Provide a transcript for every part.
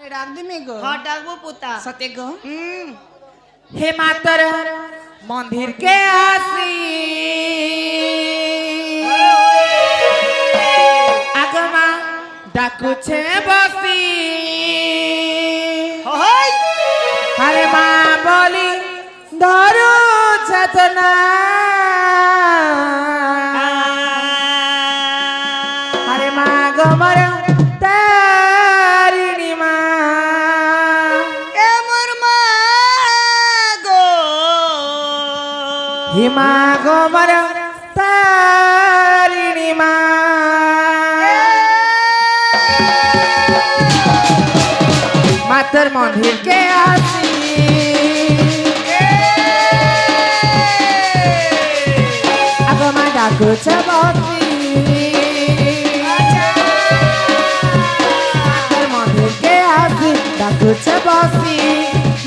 के डाक दे में गो हाँ डाकबो पुता सत्य गो हे मातर मंदिर के आसी आगमा डाकू छे बसी हाय अरे माँ बोली धरू छतना अरे माँ गमर तारिणी माँ ए मोर मागो हिमा गमर तारिणी माँ मातर मंदिर के आसी आगमा डाकू छ बसी मातर मंदिर के आसी डाकू छ बसी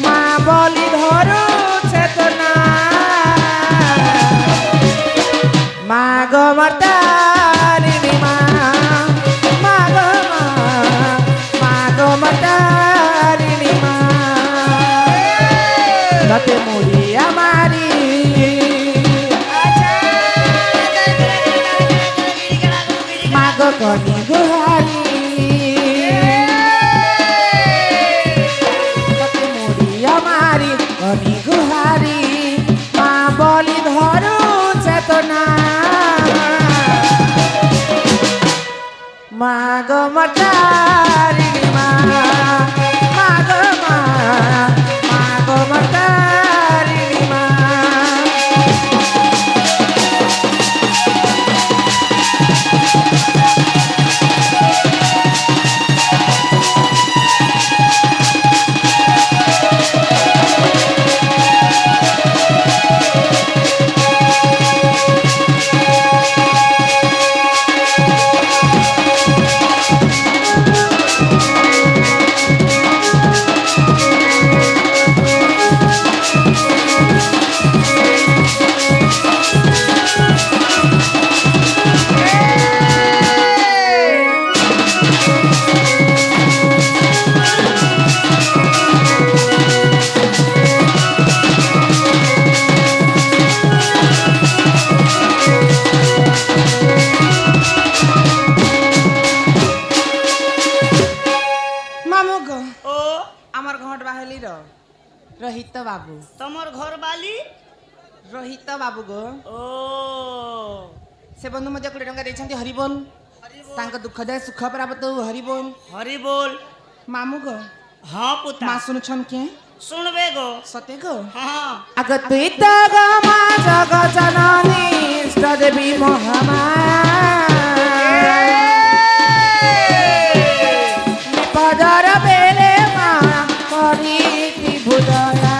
माँ बोली धरू चेतना माँ गमर तारिणी माँ गमर तारिणी माँ लते मुड़िया मारी माँ गो कनी गुहारी लते मुड़िया मारी कनी गुहारी माँ बोली धरू चेतना माँ गमर तारिणी माँ गमर तारिणी माँ मामू गो ओ আমার ঘট বাহেলি রোহিত বাবু তোমার ঘর বালি রোহিত বাবু গো ओ ସେ ବନ୍ଧୁ ମଧ୍ୟ 20 ଟଙ୍କା ଦେଇଛନ୍ତି ହରିବୋଲ ତାଙ୍କ ଦୁଃଖଦାୟ ସୁଖ ପ୍ରାପ୍ତ ହଉ ହରିବୋଲ हरि बोल ମାମୁ ଗो हाँ पुता ମା ଶୁଣୁଛନ୍ କେ सुनबे गो ସତେ ଗो हाँ আগ তুই তো গমা জগ জননী ইষ্ট দেবী মহামায়া বিপদর বেলে মা করিতি ভুদয়া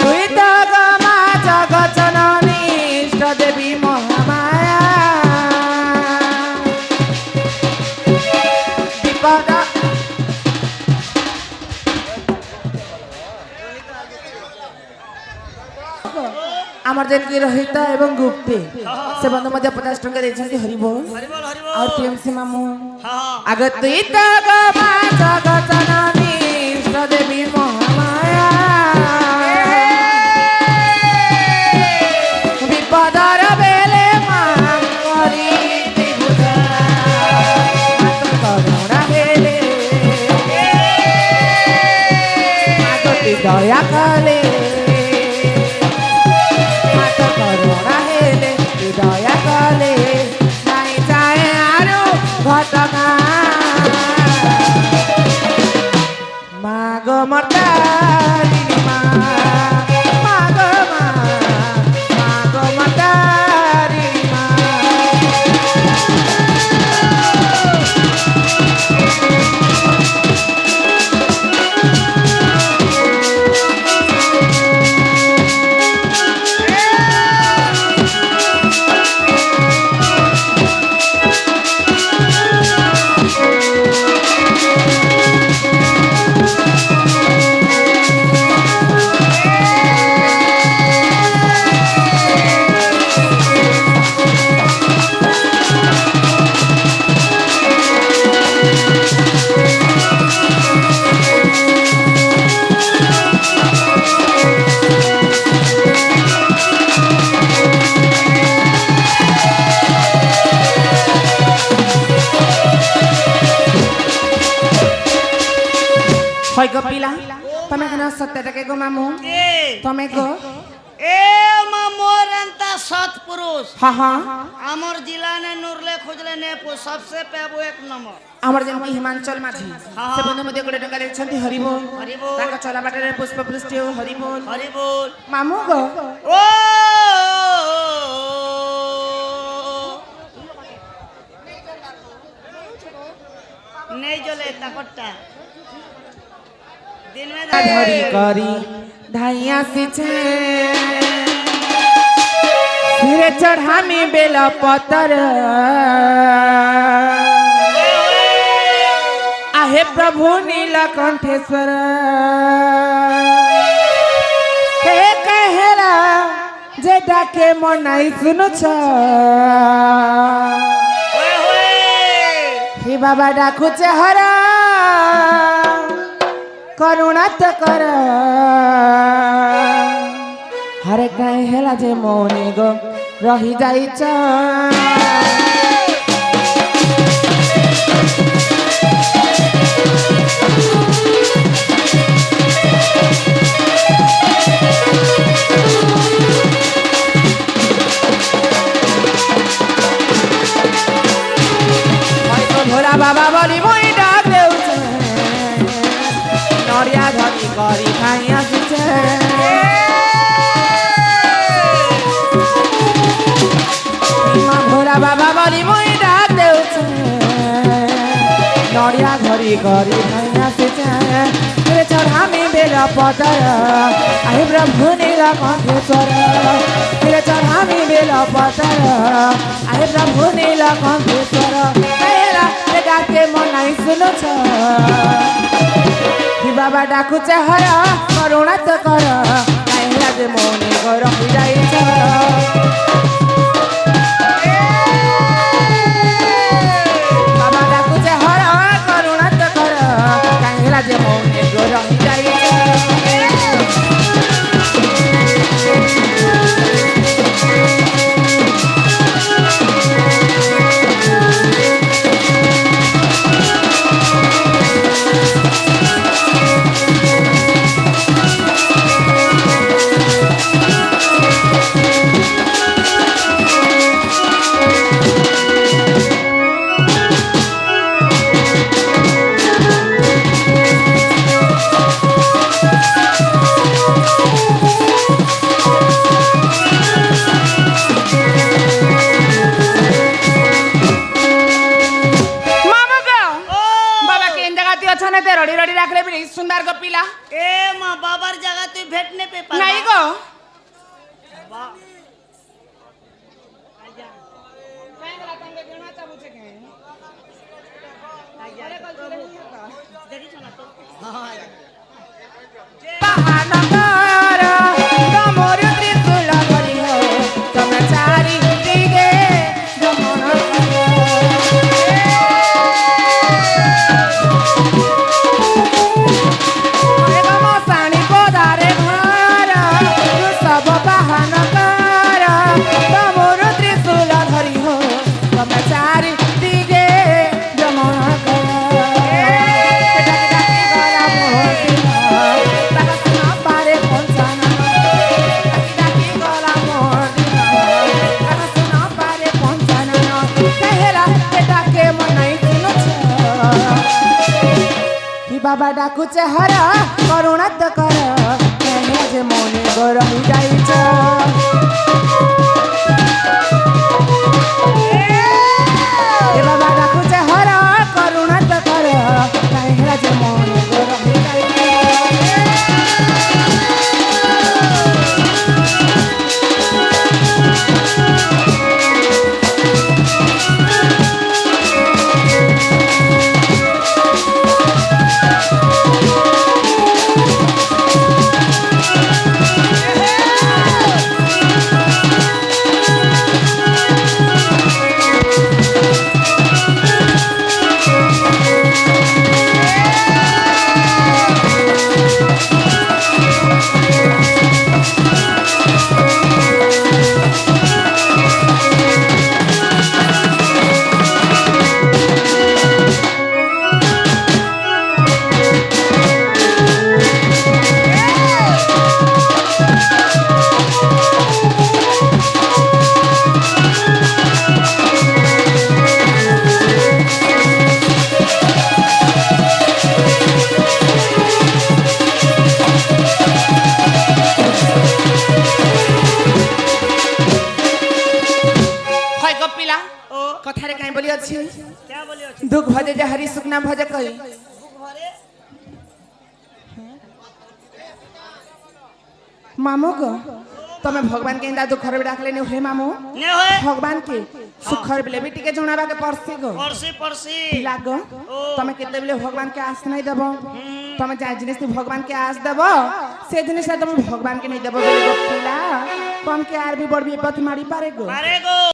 তুই তো গমা জগ জননী ইষ্ট দেবী মহামায়া বিপদ আমার যেমনি রহিত এবং গুপ্তে সে বন্ধু মধ্যে 50 টଙ୍କା ଦେଇଛନ୍ତି হরিবোল हरि बोल আর টিএমসি মামু हाँ আগ তুই তো গমা জগৎ জননী ইষ্ট দেবী মহামায়া বিপদর বেলে মা করিতি ভুজা মাত করুণা হেলে মাত দয়া কলে মাত করুণা হেলে দয়া কলে নাই যায় আরো ঘটনা মা গো মর্তা হয় গো পিলা তুমি কেন সত্যি থাকে গো মামু এ তুমি গো এ মা মোর এন্তা সৎ পুরুষ হ্যাঁ হ্যাঁ আমার জিলা নে নুরলে খুঁজলে নে সবসে পেবো এক নম্বর আমার যেমন হিমাঞ্চল মাঝি হ্যাঁ। সে বন্ধু মধ্যে কোটি টঙ্কা ଦେଇଛନ୍ତି হরিবোল হরিবোল। ତାଙ୍କ ଚଲା ବାଟରେ ପୁଷ୍ପ ବୃଷ୍ଟି ଓ ହରିବୋଲ হরি বল ମାମୁ ଗো ও নেই জলে তাকরটা দিন মে ଧରି କରି ଧାଇ ଆସିଛେ ସିରେ ଚଢାମି ବେଲ ପତର आहे प्रभु नीलकंठेश्वर हे कहेला जे डाके मनाई सुनुछ हे बाबा डाकुचे हरा करुणा तो कर हरे कहेला जे मौनी गो रही जाइछ भोला बाबा बोली मुई डाक देउछे नरिया धरी करी खाई आसुछे भोला बाबा बोली मुई डाक देउछे नरिया धरी करी खाई आसुछे तेरे चढ़ामी बेला पतर आहे प्रभु नीलकंठेश्वर तेरे चढ़ामी बेला पतर आहे प्रभु नीलकंठेश्वर कहेला रे डाके मनाई सुनुछ कि बाबा डाकुचे हर करुणा तो कर कहेला जे मौनी गो रही जाइछ बाबा डाकुचे हर करुणा तो कर कहेला जे मौनी गो रही जाइछ रड़ी रड़ी राखले भी सुंदर गो पिला এ মা বাবার জায়গা তুই ভেটনে পে পারবা नहीं गो বাহ। দেখিছ না তো महानगर तमोर त्रिशूल धरि हो तमे चारि दिगे जमन साणी पदारे घर सब महानगर तमोर त्रिशूल धरि हो तमे चारि दिगे जमन बाबा डाकुचे हर करुणा तो कर कहेला जे मौनी गो रही जाइछ बाबा डाकुचे हर करुणा तो कर कहेला जे मौनी गो रही जाइछ कथारे काई बोली अछि क्या बोलियो दुख भजे जे हरि सुख ना भजे कई घरे मामू को तमे भगवान के इंदा दुख रे डाकले ने हे मामू ने होए भगवान के सुख रे बेले भी टिके जणाबा के परसी गो परसी परसी लागो तमे केते बेले भगवान के आस नहीं देबो तमे जा जिनिस तू भगवान के आस देबो से जिनिस तमे भगवान के नहीं देबो बेले गो पिला कम के आर भी बड़ विपत मारी पारे गो मारे गो